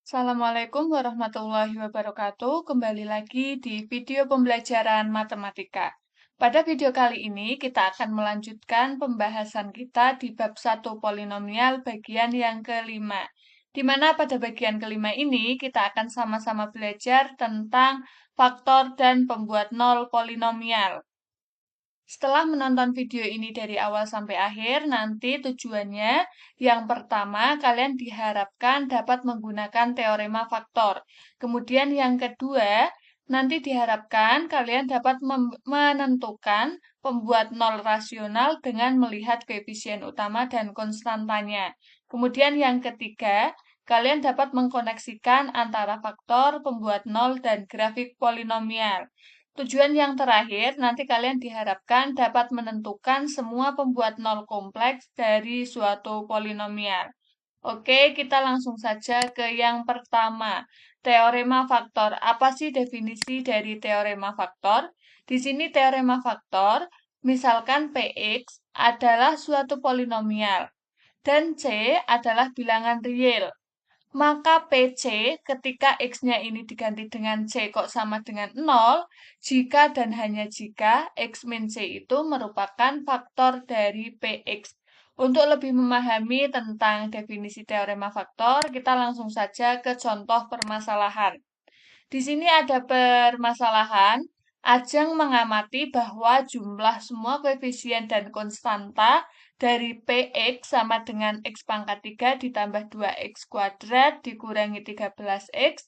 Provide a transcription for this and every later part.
Assalamualaikum warahmatullahi wabarakatuh. Kembali lagi di video pembelajaran matematika. Pada video kali ini kita akan melanjutkan pembahasan kita di bab 1 polinomial bagian yang kelima. Di mana pada bagian kelima ini kita akan sama-sama belajar tentang faktor dan pembuat nol polinomial. Setelah menonton video ini dari awal sampai akhir, nanti tujuannya yang pertama, kalian diharapkan dapat menggunakan teorema faktor. Kemudian yang kedua, nanti diharapkan kalian dapat menentukan pembuat nol rasional dengan melihat koefisien utama dan konstantanya. Kemudian yang ketiga, kalian dapat mengkoneksikan antara faktor, pembuat nol, dan grafik polinomial. Tujuan yang terakhir, nanti kalian diharapkan dapat menentukan semua pembuat nol kompleks dari suatu polinomial. Oke, kita langsung saja ke yang pertama. Teorema faktor. Apa sih definisi dari teorema faktor? Di sini teorema faktor, misalkan Px adalah suatu polinomial dan C adalah bilangan real. Maka PC ketika X-nya ini diganti dengan C kok sama dengan 0, jika dan hanya jika X min C itu merupakan faktor dari PX. Untuk lebih memahami tentang definisi teorema faktor, kita langsung saja ke contoh permasalahan. Di sini ada permasalahan, Ajeng mengamati bahwa jumlah semua koefisien dan konstanta dari Px sama dengan X pangkat 3 ditambah 2X kuadrat dikurangi 13X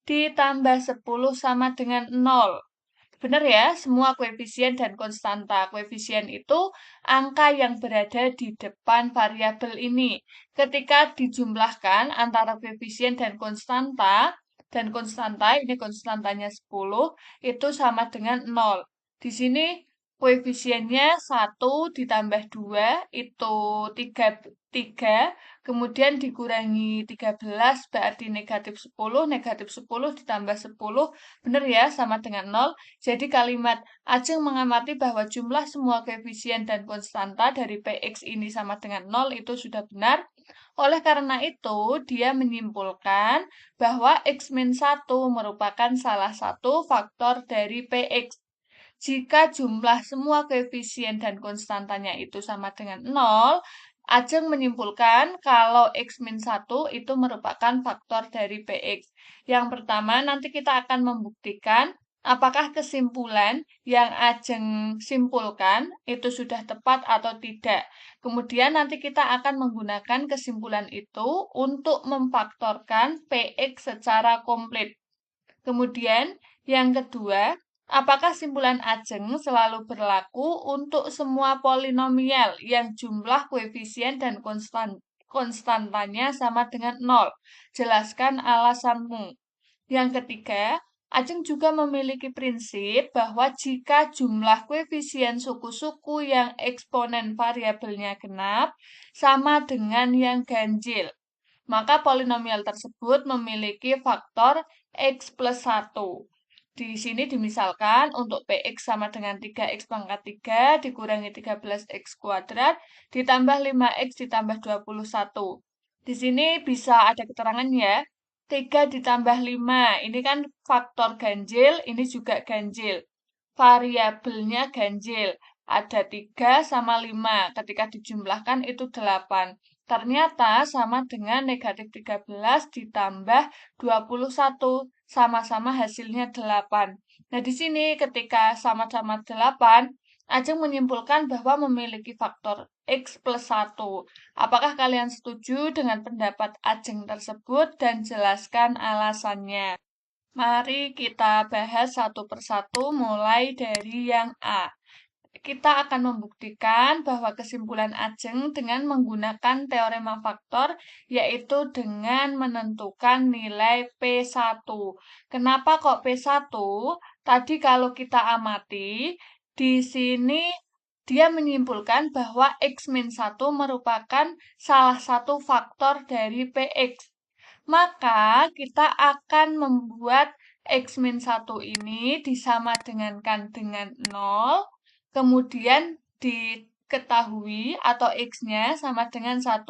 ditambah 10 sama dengan 0. Benar ya, semua koefisien dan konstanta. Koefisien itu angka yang berada di depan variabel ini. Ketika dijumlahkan antara koefisien dan konstanta, ini konstantanya 10, itu sama dengan 0. Di sini koefisiennya 1 ditambah 2, itu 3, kemudian dikurangi 13, berarti negatif 10 ditambah 10, benar ya, sama dengan 0. Jadi kalimat Ajeng mengamati bahwa jumlah semua koefisien dan konstanta dari Px ini sama dengan 0 itu sudah benar. Oleh karena itu, dia menyimpulkan bahwa X-1 merupakan salah satu faktor dari Px. Jika jumlah semua koefisien dan konstantanya itu sama dengan 0, Ajeng menyimpulkan kalau X-1 itu merupakan faktor dari Px. Yang pertama, nanti kita akan membuktikan apakah kesimpulan yang Ajeng simpulkan itu sudah tepat atau tidak. Kemudian nanti kita akan menggunakan kesimpulan itu untuk memfaktorkan Px secara komplit. Kemudian yang kedua, apakah simpulan Ajeng selalu berlaku untuk semua polinomial yang jumlah koefisien dan konstantanya sama dengan 0? Jelaskan alasanmu. Yang ketiga, Ajeng juga memiliki prinsip bahwa jika jumlah koefisien suku-suku yang eksponen variabelnya genap sama dengan yang ganjil, maka polinomial tersebut memiliki faktor X plus 1. Di sini dimisalkan untuk Px sama dengan 3X pangkat 3 dikurangi 13X kuadrat ditambah 5X ditambah 21. Di sini bisa ada keterangan ya. 3 ditambah 5, ini kan faktor ganjil, ini juga ganjil. Variabelnya ganjil, ada 3 sama 5, ketika dijumlahkan itu 8. Ternyata sama dengan negatif 13 ditambah 21, sama-sama hasilnya 8. Nah, di sini ketika sama-sama 8, Ajeng menyimpulkan bahwa memiliki faktor X plus 1. Apakah kalian setuju dengan pendapat Ajeng tersebut dan jelaskan alasannya? Mari kita bahas satu persatu mulai dari yang A. Kita akan membuktikan bahwa kesimpulan Ajeng dengan menggunakan teorema faktor, yaitu dengan menentukan nilai P1. Kenapa kok P1? Tadi kalau kita amati, di sini dia menyimpulkan bahwa X-1 merupakan salah satu faktor dari Px. Maka kita akan membuat X-1 ini disamadengankan dengan 0, kemudian ketahui atau X-nya sama dengan 1.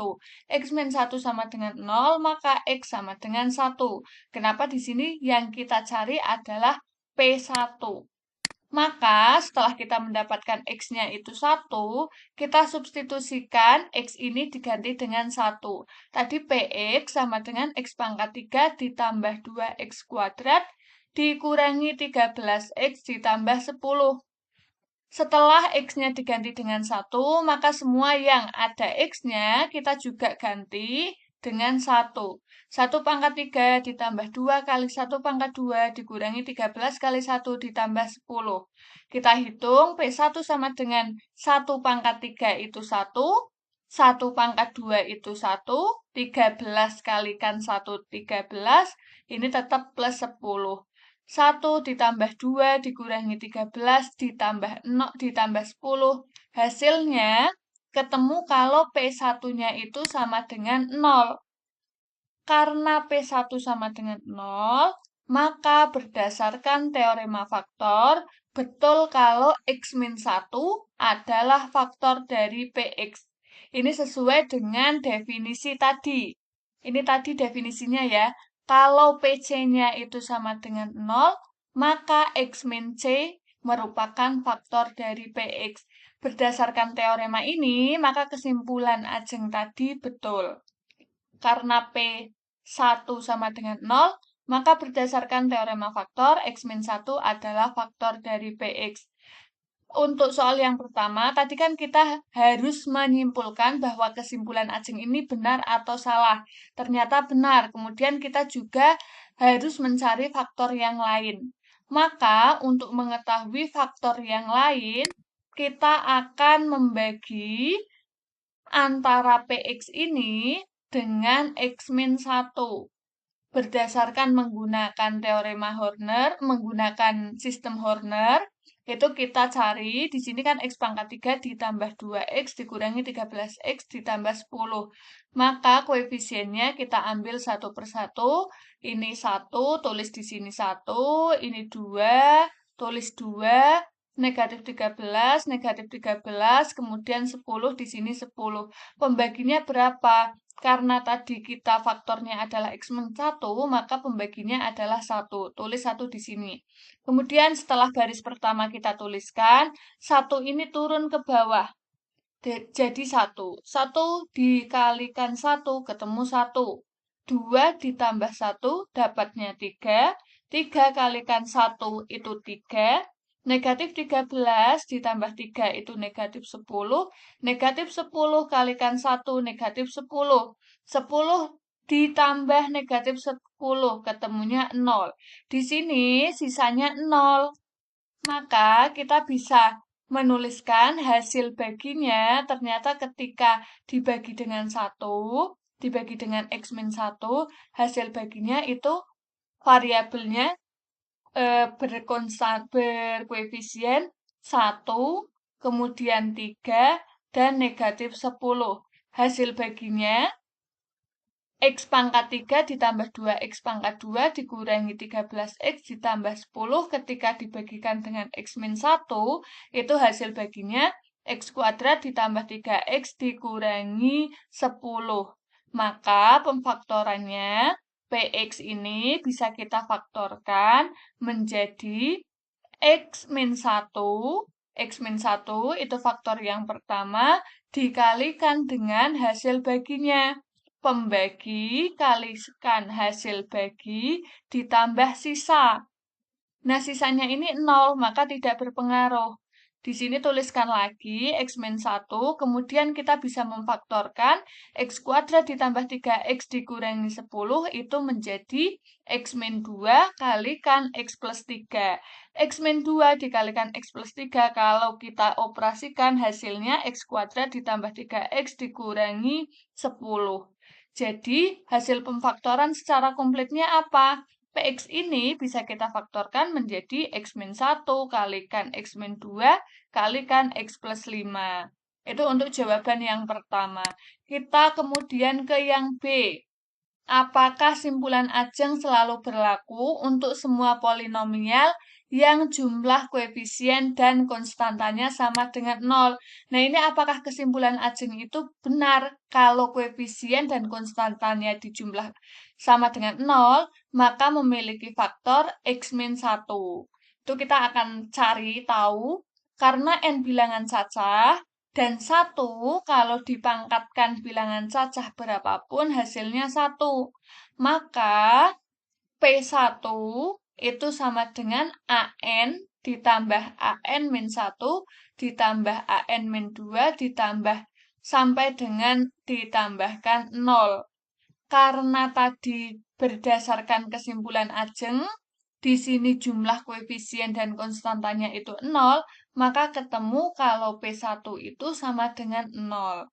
X min 1 sama dengan 0, maka X sama dengan 1. Kenapa di sini yang kita cari adalah P1? Maka setelah kita mendapatkan X-nya itu 1, kita substitusikan X ini diganti dengan 1. Tadi PX sama dengan X pangkat 3 ditambah 2X kuadrat dikurangi 13X ditambah 10. Setelah X-nya diganti dengan 1, maka semua yang ada X-nya kita juga ganti dengan 1. 1 pangkat 3 ditambah 2 kali 1 pangkat 2 dikurangi 13 kali 1 ditambah 10. Kita hitung P1 sama dengan 1 pangkat 3 itu 1, 1 pangkat 2 itu 1, 13 kalikan 1, 13, ini tetap plus 10. 1 ditambah 2 dikurangi 13 ditambah 0 ditambah 10. Hasilnya ketemu kalau P1-nya itu sama dengan 0. Karena P1 sama dengan 0, maka berdasarkan teorema faktor, betul kalau X-1 adalah faktor dari PX. Ini sesuai dengan definisi tadi. Ini tadi definisinya ya. Kalau PC-nya itu sama dengan 0, maka X min C merupakan faktor dari PX. Berdasarkan teorema ini, maka kesimpulan Ajeng tadi betul. Karena P1 sama dengan 0, maka berdasarkan teorema faktor, X min 1 adalah faktor dari PX. Untuk soal yang pertama, tadi kan kita harus menyimpulkan bahwa kesimpulan Ajeng ini benar atau salah. Ternyata benar. Kemudian kita juga harus mencari faktor yang lain. Maka untuk mengetahui faktor yang lain, kita akan membagi antara PX ini dengan X min 1. Berdasarkan menggunakan teorema Horner, menggunakan sistem Horner, itu kita cari, di sini kan X pangkat 3 ditambah 2X dikurangi 13X ditambah 10. Maka koefisiennya kita ambil satu persatu. Ini 1, tulis di sini 1, ini 2, tulis 2, negatif 13, kemudian 10, di sini 10. Pembaginya berapa? Karena tadi kita faktornya adalah X min 1, maka pembaginya adalah 1. Tulis 1 di sini. Kemudian setelah baris pertama kita tuliskan, 1 ini turun ke bawah. Jadi 1. 1 dikalikan 1, ketemu 1. 2 ditambah 1, dapatnya 3. 3 kalikan 1, itu 3. Negatif 13 ditambah 3 itu negatif 10. Negatif 10 kalikan 1, negatif 10. 10 ditambah negatif 10, ketemunya 0. Di sini sisanya 0. Maka kita bisa menuliskan hasil baginya, ternyata ketika dibagi dengan 1, dibagi dengan X min 1, hasil baginya itu variabelnya berkoefisien 1, kemudian 3, dan negatif 10. Hasil baginya X pangkat 3 ditambah 2X pangkat 2 dikurangi 13X ditambah 10 ketika dibagikan dengan X min 1, itu hasil baginya X kuadrat ditambah 3X dikurangi 10. Maka pemfaktorannya PX ini bisa kita faktorkan menjadi X min 1. X min 1 itu faktor yang pertama dikalikan dengan hasil baginya. Pembagi kalikan hasil bagi ditambah sisa. Nah, sisanya ini 0, maka tidak berpengaruh. Di sini tuliskan lagi X min 1, kemudian kita bisa memfaktorkan X kuadrat ditambah 3X dikurangi 10, itu menjadi X min 2 kalikan X plus 3. X min 2 dikalikan X plus 3, kalau kita operasikan hasilnya X kuadrat ditambah 3X dikurangi 10. Jadi, hasil pemfaktoran secara komplitnya apa? PX ini bisa kita faktorkan menjadi X min 1 kalikan X min 2 kalikan X plus 5. Itu untuk jawaban yang pertama. Kita kemudian ke yang B. Apakah simpulan Ajeng selalu berlaku untuk semua polinomial yang jumlah koefisien dan konstantanya sama dengan 0? Nah, ini apakah kesimpulan Ajeng itu benar kalau koefisien dan konstantanya dijumlah sama dengan 0, maka memiliki faktor x-1. Itu kita akan cari tahu karena n bilangan cacah dan 1 kalau dipangkatkan bilangan cacah berapapun hasilnya 1. Maka P1 itu sama dengan AN ditambah AN-1 ditambah AN-2 ditambah sampai dengan ditambahkan 0. Karena tadi berdasarkan kesimpulan Ajeng, di sini jumlah koefisien dan konstantanya itu 0, maka ketemu kalau P1 itu sama dengan 0.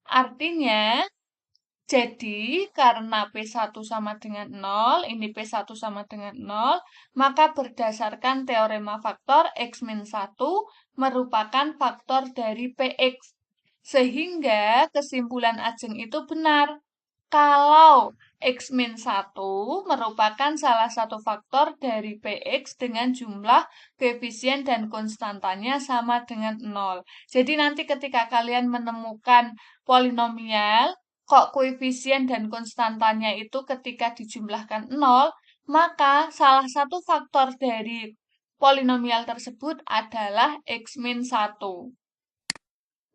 Artinya, jadi karena P1 sama dengan 0, ini P1 sama dengan 0, maka berdasarkan teorema faktor X-1 merupakan faktor dari PX. Sehingga kesimpulan Ajeng itu benar. Kalau X-1 merupakan salah satu faktor dari PX dengan jumlah koefisien dan konstantanya sama dengan 0. Jadi nanti ketika kalian menemukan polinomial, kok koefisien dan konstantanya itu ketika dijumlahkan 0, maka salah satu faktor dari polinomial tersebut adalah X-1.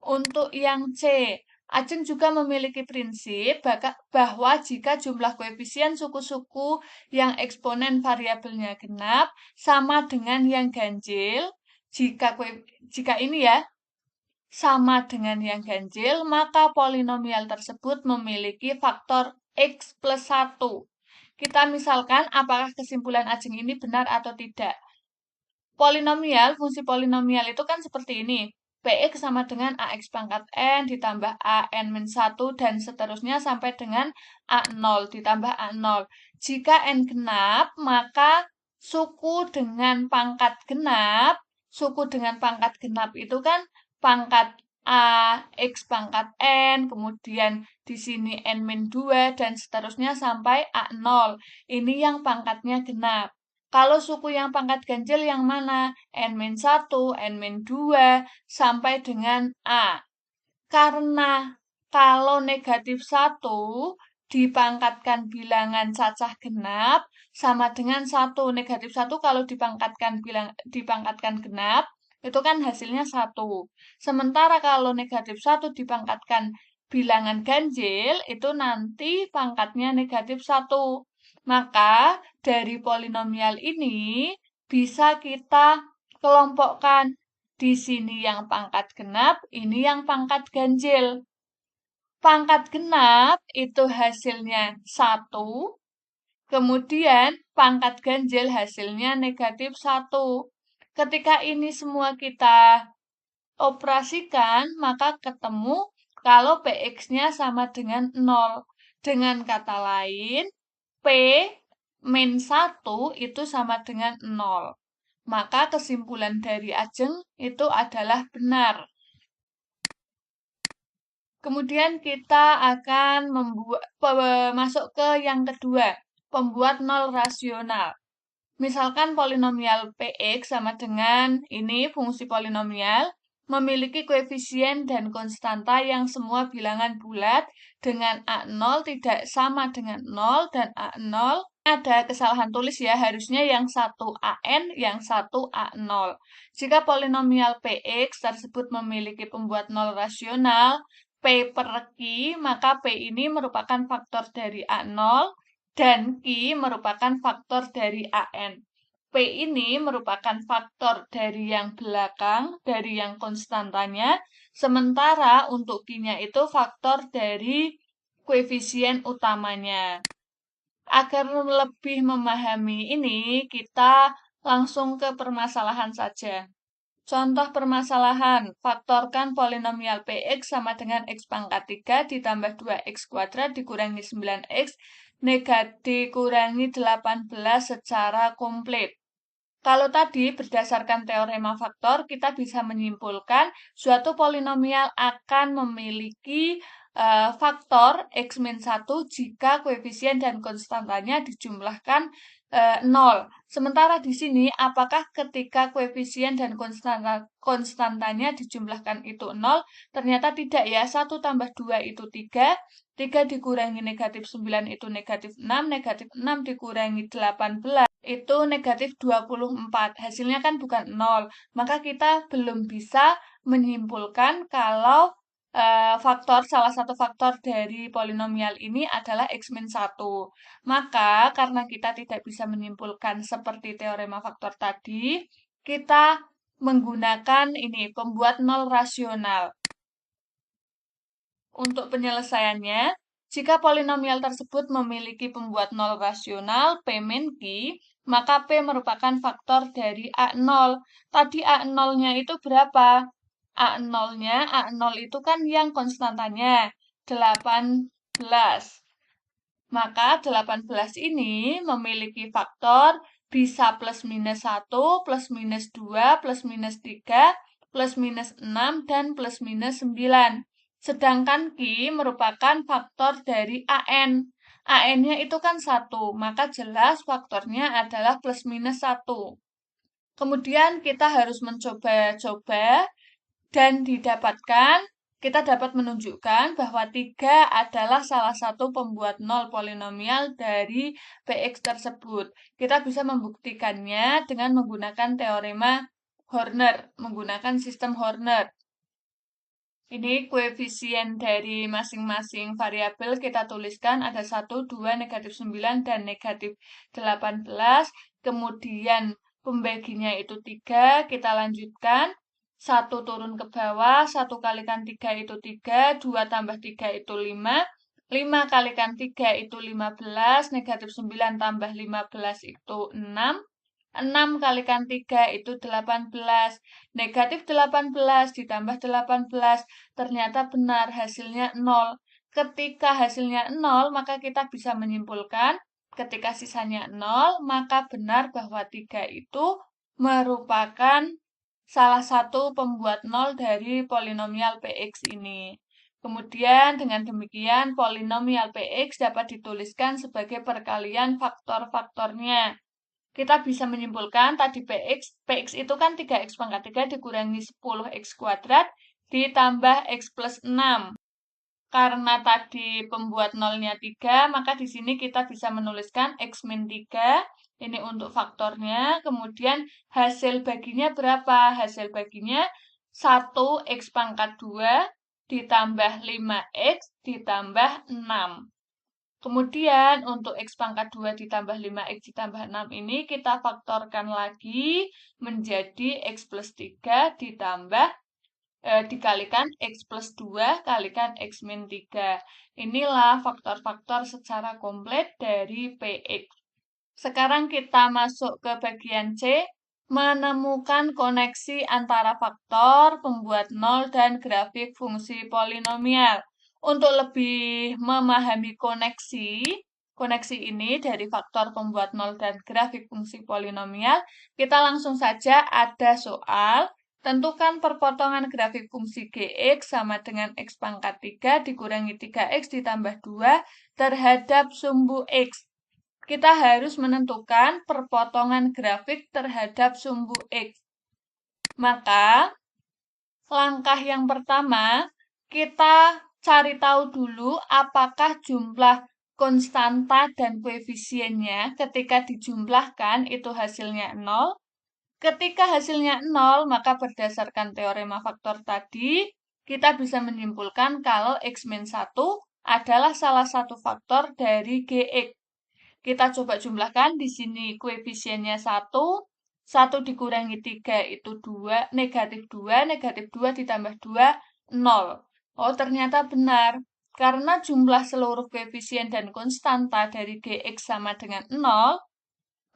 Untuk yang C, Ajeng juga memiliki prinsip bahwa jika jumlah koefisien suku-suku yang eksponen variabelnya genap sama dengan yang ganjil, jika ini ya sama dengan yang ganjil, maka polinomial tersebut memiliki faktor X plus 1. Kita misalkan apakah kesimpulan Ajeng ini benar atau tidak. Fungsi polinomial itu kan seperti ini. Px sama dengan ax pangkat n ditambah an-1 dan seterusnya sampai dengan a0 ditambah a0. Jika n genap, maka suku dengan pangkat genap itu kan pangkat a, x pangkat n, kemudian di sini n-2 dan seterusnya sampai a0. Ini yang pangkatnya genap. Kalau suku yang pangkat ganjil yang mana? N-1, N-2, sampai dengan A. Karena kalau negatif 1 dipangkatkan bilangan cacah genap, sama dengan 1. Negatif 1 kalau dipangkatkan genap, itu kan hasilnya 1. Sementara kalau negatif 1 dipangkatkan bilangan ganjil, itu nanti pangkatnya negatif 1. Maka dari polinomial ini bisa kita kelompokkan. Di sini yang pangkat genap, ini yang pangkat ganjil. Pangkat genap itu hasilnya 1, kemudian pangkat ganjil hasilnya negatif 1. Ketika ini semua kita operasikan, maka ketemu kalau Px-nya sama dengan 0. Dengan kata lain, P-1 itu sama dengan 0. Maka kesimpulan dari Ajeng itu adalah benar. Kemudian kita akan masuk ke yang kedua, pembuat nol rasional. Misalkan polinomial Px sama dengan ini fungsi polinomial memiliki koefisien dan konstanta yang semua bilangan bulat dengan A0 tidak sama dengan 0 dan A0 ada kesalahan tulis ya, harusnya yang satu AN, yang satu A0. Jika polinomial Px tersebut memiliki pembuat nol rasional, P per Q, maka P ini merupakan faktor dari A0 dan Q merupakan faktor dari AN. P ini merupakan faktor dari yang belakang, dari yang konstantanya, sementara untuk Q-nya itu faktor dari koefisien utamanya. Agar lebih memahami ini, kita langsung ke permasalahan saja. Contoh permasalahan, faktorkan polinomial Px sama dengan x pangkat 3 ditambah 2x kuadrat dikurangi 9x dikurangi 18 secara komplit. Kalau tadi berdasarkan teorema faktor, kita bisa menyimpulkan suatu polinomial akan memiliki faktor X-1 jika koefisien dan konstantanya dijumlahkan 0. Sementara di sini, apakah ketika koefisien dan konstantanya dijumlahkan itu 0? Ternyata tidak ya, 1 tambah 2 itu 3, 3 dikurangi negatif 9 itu negatif 6, negatif 6 dikurangi 18 itu negatif 24. Hasilnya kan bukan 0, maka kita belum bisa menyimpulkan kalau salah satu faktor dari polinomial ini adalah X-1. Maka, karena kita tidak bisa menyimpulkan seperti teorema faktor tadi, kita menggunakan ini, pembuat nol rasional. Untuk penyelesaiannya, jika polinomial tersebut memiliki pembuat nol rasional, P min Q, maka P merupakan faktor dari A0. Tadi A0-nya itu berapa? A0 itu kan yang konstantanya 18. Maka 18 ini memiliki faktor bisa plus minus 1, plus minus 2, plus minus 3, plus minus 6, dan plus minus 9. Sedangkan Q merupakan faktor dari AN. AN-nya itu kan 1, maka jelas faktornya adalah plus minus 1. Kemudian kita harus mencoba-coba dan didapatkan, kita dapat menunjukkan bahwa 3 adalah salah satu pembuat nol polinomial dari Px tersebut. Kita bisa membuktikannya dengan menggunakan teorema Horner, menggunakan sistem Horner. Ini koefisien dari masing-masing variabel kita tuliskan ada 1, 2, negatif 9, dan negatif 18. Kemudian pembaginya itu 3, kita lanjutkan. 1 turun ke bawah, 1 kalikan 3 itu 3, 2 tambah 3 itu 5, 5 kalikan 3 itu 15, negatif 9 tambah 15 itu 6, 6 kalikan 3 itu 18, negatif 18 ditambah 18, ternyata benar hasilnya 0. Ketika hasilnya 0, maka kita bisa menyimpulkan, ketika sisanya 0, maka benar bahwa 3 itu merupakan salah satu pembuat 0 dari polinomial Px ini. Kemudian dengan demikian polinomial Px dapat dituliskan sebagai perkalian faktor-faktornya. Kita bisa menyimpulkan tadi Px itu kan 3x pangkat 3 dikurangi 10x kuadrat ditambah x plus 6. Karena tadi pembuat nolnya 3, maka di sini kita bisa menuliskan x min 3. Ini untuk faktornya. Kemudian hasil baginya berapa? Hasil baginya 1x pangkat 2 ditambah 5x ditambah 6. Kemudian untuk x pangkat 2 ditambah 5x ditambah 6 ini kita faktorkan lagi menjadi x plus 3 ditambah dikalikan x plus 2 kalikan x min 3. Inilah faktor-faktor secara komplit dari Px. Sekarang kita masuk ke bagian C, menemukan koneksi antara faktor, pembuat nol, dan grafik fungsi polinomial. Untuk lebih memahami koneksi ini dari faktor, pembuat nol, dan grafik fungsi polinomial, kita langsung saja ada soal. Tentukan perpotongan grafik fungsi Gx sama dengan x pangkat 3 dikurangi 3x ditambah 2 terhadap sumbu x. Kita harus menentukan perpotongan grafik terhadap sumbu x. Maka, langkah yang pertama, kita cari tahu dulu apakah jumlah konstanta dan koefisiennya ketika dijumlahkan itu hasilnya 0. Ketika hasilnya 0, maka berdasarkan teorema faktor tadi, kita bisa menyimpulkan kalau x-1 adalah salah satu faktor dari Gx. Kita coba jumlahkan, di sini koefisiennya 1, 1 dikurangi 3 itu 2, negatif 2, negatif 2 ditambah 2, 0. Oh, ternyata benar. Karena jumlah seluruh koefisien dan konstanta dari Gx sama dengan 0,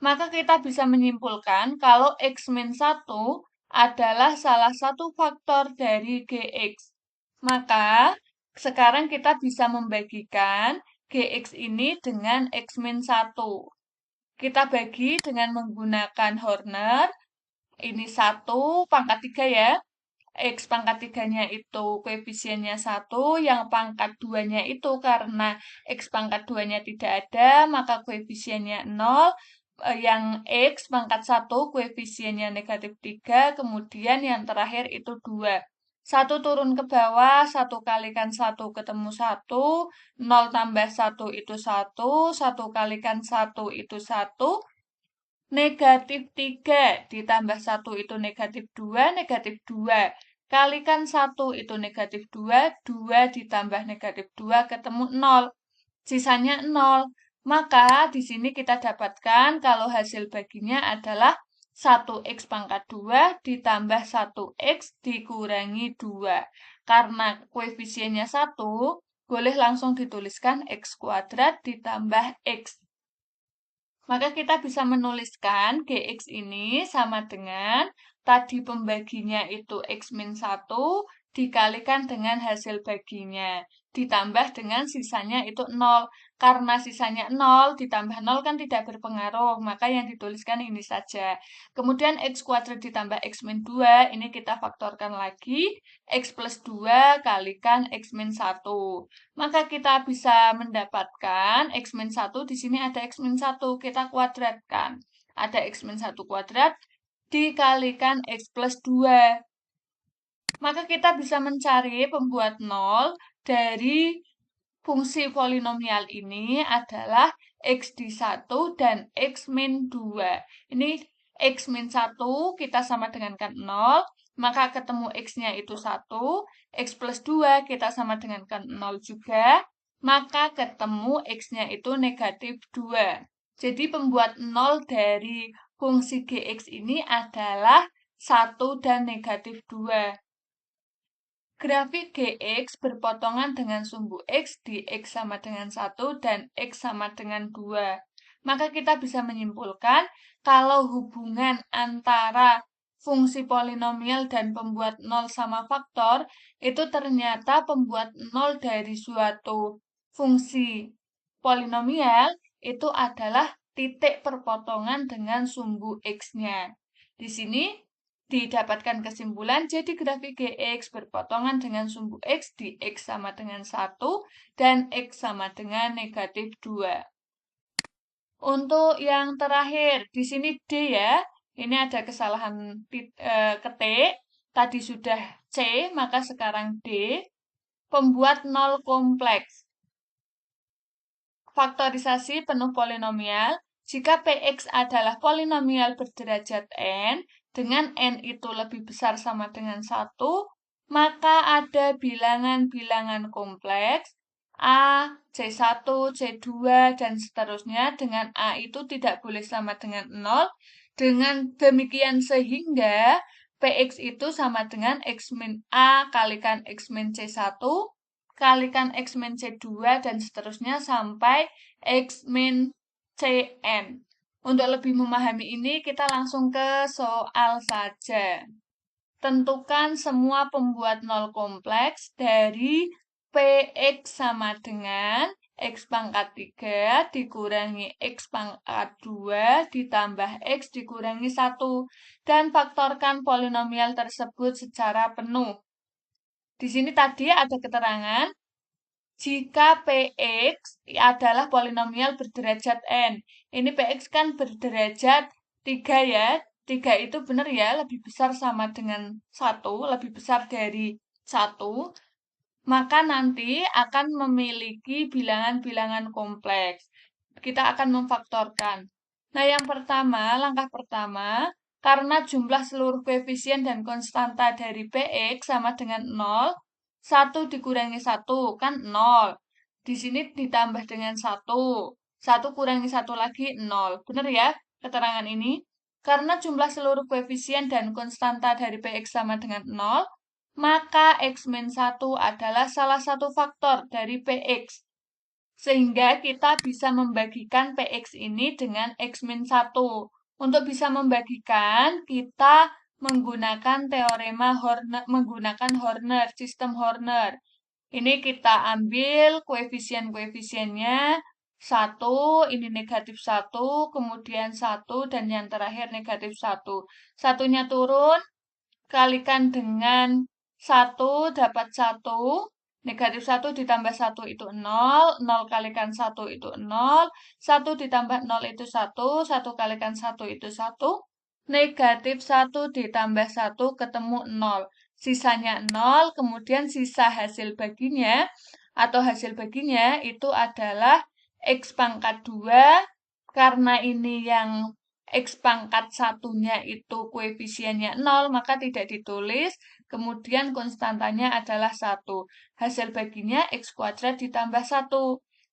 maka kita bisa menyimpulkan kalau x-1 adalah salah satu faktor dari Gx. Maka, sekarang kita bisa membagikan Gx ini dengan x-1. Kita bagi dengan menggunakan Horner. Ini 1 pangkat 3 ya. X pangkat 3-nya itu koefisiennya 1, yang pangkat 2-nya itu karena X pangkat 2-nya tidak ada, maka koefisiennya 0, yang X pangkat 1 koefisiennya negatif 3, kemudian yang terakhir itu 2. 1 turun ke bawah, 1 kalikan 1 ketemu 1, 0 tambah 1 itu 1, 1 kalikan 1 itu 1, negatif 3 ditambah 1 itu negatif 2, negatif 2. Kalikan 1 itu negatif 2, 2 ditambah negatif 2 ketemu 0. Sisanya 0. Maka di sini kita dapatkan kalau hasil baginya adalah 1x pangkat 2 ditambah 1x dikurangi 2. Karena koefisiennya 1, boleh langsung dituliskan x kuadrat ditambah x. Maka kita bisa menuliskan Gx ini sama dengan tadi pembaginya itu X-1 dikalikan dengan hasil baginya. Ditambah dengan sisanya itu 0. Karena sisanya 0 ditambah 0 kan tidak berpengaruh, maka yang dituliskan ini saja. Kemudian X kuadrat ditambah X-2, ini kita faktorkan lagi. X plus 2 kalikan X-1. Maka kita bisa mendapatkan X-1, di sini ada X-1, kita kuadratkan. Ada X-1 kuadrat dikalikan X plus 2. Maka kita bisa mencari pembuat 0 dari fungsi polinomial ini adalah X di 1 dan X min 2. Ini X min 1 kita sama dengan 0, maka ketemu X-nya itu 1, X plus 2 kita sama dengan 0 juga, maka ketemu X-nya itu negatif 2. Jadi pembuat 0 dari fungsi Gx ini adalah 1 dan negatif 2. Grafik Gx berpotongan dengan sumbu X di X sama dengan 1 dan X sama dengan 2. Maka kita bisa menyimpulkan kalau hubungan antara fungsi polinomial dan pembuat 0 sama faktor, itu ternyata pembuat 0 dari suatu fungsi polinomial itu adalah titik perpotongan dengan sumbu X-nya. Di sini didapatkan kesimpulan, jadi grafik Gx berpotongan dengan sumbu X di X sama dengan 1 dan X sama dengan negatif 2. Untuk yang terakhir, di sini D ya, ini ada kesalahan ketik, tadi sudah C, maka sekarang D, pembuat 0 kompleks. Faktorisasi penuh polinomial, jika Px adalah polinomial berderajat n, dengan n itu lebih besar sama dengan 1, maka ada bilangan-bilangan kompleks A, C1, C2, dan seterusnya dengan A itu tidak boleh sama dengan 0. Dengan demikian sehingga Px itu sama dengan X min A kalikan X min C1 kalikan X min C2 dan seterusnya sampai X min Cn. Untuk lebih memahami ini, kita langsung ke soal saja. Tentukan semua pembuat 0 kompleks dari Px sama dengan X pangkat 3 dikurangi X pangkat 2 ditambah X dikurangi 1. Dan faktorkan polinomial tersebut secara penuh. Di sini tadi ada keterangan, jika Px adalah polinomial berderajat n. Ini Px kan berderajat 3 ya. 3 itu benar ya, lebih besar sama dengan 1, lebih besar dari 1. Maka nanti akan memiliki bilangan-bilangan kompleks. Kita akan memfaktorkan. Nah, yang pertama, langkah pertama, karena jumlah seluruh koefisien dan konstanta dari Px sama dengan 0, 1 dikurangi 1 kan 0. Di sini ditambah dengan 1. 1 kurangi 1 lagi 0. Benar ya keterangan ini? Karena jumlah seluruh koefisien dan konstanta dari Px sama dengan 0, maka X-1 adalah salah satu faktor dari Px. Sehingga kita bisa membagikan Px ini dengan X-1. Untuk bisa membagikan, kita menggunakan teorema Horner, menggunakan Horner, sistem Horner. Ini kita ambil koefisien-koefisiennya 1, ini negatif 1, kemudian 1, dan yang terakhir negatif 1. Satunya turun, kalikan dengan 1 dapat 1. Negatif 1 ditambah 1 itu 0. 0 kalikan 1 itu 0. 1 ditambah 0 itu 1. 1 kalikan 1 itu 1. Negatif 1 ditambah 1 ketemu 0. Sisanya 0. Kemudian sisa hasil baginya atau hasil baginya itu adalah X pangkat 2. Karena ini yang X pangkat 1-nya itu koefisiennya 0, maka tidak ditulis. Kemudian konstantanya adalah 1. Hasil baginya X kuadrat ditambah 1.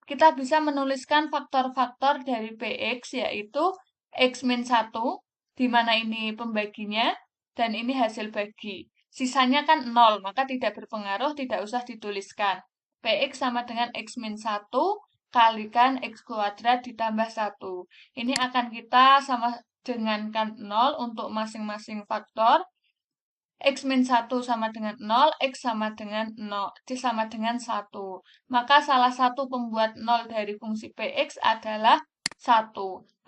Kita bisa menuliskan faktor-faktor dari PX, yaitu X min 1, di mana ini pembaginya, dan ini hasil bagi. Sisanya kan 0, maka tidak berpengaruh, tidak usah dituliskan. PX sama dengan X min 1 kalikan X kuadrat ditambah 1. Ini akan kita sama dengankan 0 untuk masing-masing faktor. X min 1 sama dengan 0, X sama dengan 0, sama dengan 1. Maka salah satu pembuat 0 dari fungsi PX adalah 1.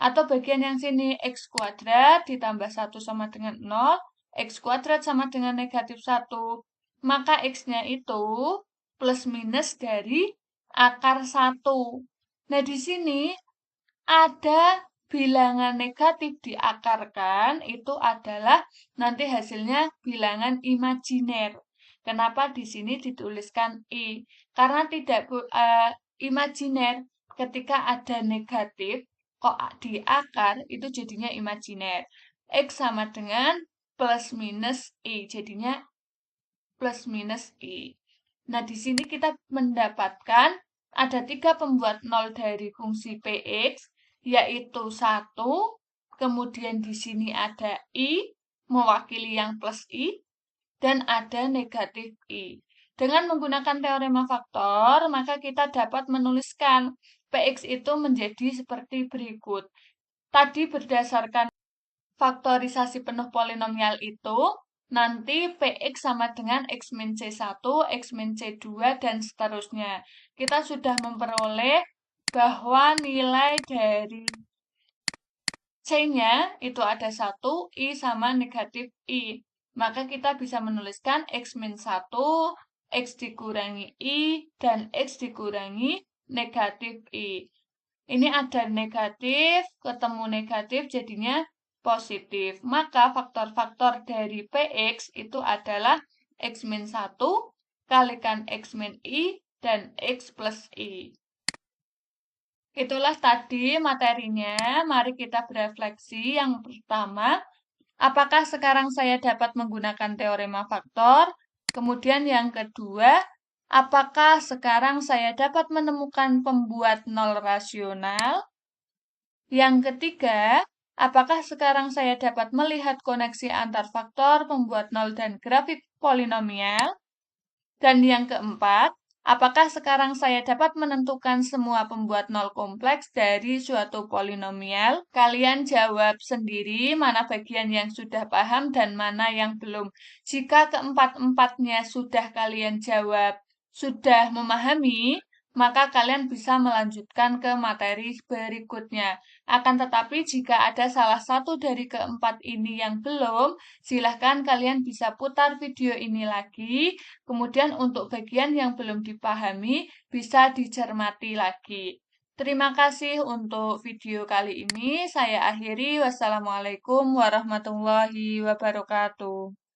Atau bagian yang sini, X kuadrat ditambah 1 sama dengan 0, X kuadrat sama dengan negatif 1. Maka X-nya itu plus minus dari akar 1. Nah, di sini ada bilangan negatif diakarkan, itu adalah nanti hasilnya bilangan imajiner. Kenapa di sini dituliskan I? Karena tidak imajiner. Ketika ada negatif, kok di akar, itu jadinya imajiner. X sama dengan plus minus I, jadinya plus minus I. Nah, di sini kita mendapatkan ada 3 pembuat 0 dari fungsi PX, yaitu 1, kemudian di sini ada I, mewakili yang plus I, dan ada negatif I. Dengan menggunakan teorema faktor, maka kita dapat menuliskan PX itu menjadi seperti berikut. Tadi berdasarkan faktorisasi penuh polinomial itu, nanti PX sama dengan X min C1, X min C2, dan seterusnya. Kita sudah memperoleh bahwa nilai dari C-nya itu ada 1, I sama negatif I. Maka kita bisa menuliskan X min 1, X dikurangi I, dan X dikurangi negatif I. Ini ada negatif, ketemu negatif, jadinya positif. Maka faktor-faktor dari PX itu adalah X min 1 kalikan X min I dan X plus I. Itulah tadi materinya. Mari kita berefleksi. Yang pertama, apakah sekarang saya dapat menggunakan teorema faktor? Kemudian yang kedua, apakah sekarang saya dapat menemukan pembuat nol rasional? Yang ketiga, apakah sekarang saya dapat melihat koneksi antar faktor, pembuat nol, dan grafik polinomial? Dan yang keempat, apakah sekarang saya dapat menentukan semua pembuat nol kompleks dari suatu polinomial? Kalian jawab sendiri mana bagian yang sudah paham dan mana yang belum. Jika keempat-empatnya sudah kalian jawab, sudah memahami, maka kalian bisa melanjutkan ke materi berikutnya. Akan tetapi jika ada salah satu dari keempat ini yang belum, silahkan kalian bisa putar video ini lagi. Kemudian untuk bagian yang belum dipahami, bisa dicermati lagi. Terima kasih untuk video kali ini. Saya akhiri. Wassalamualaikum warahmatullahi wabarakatuh.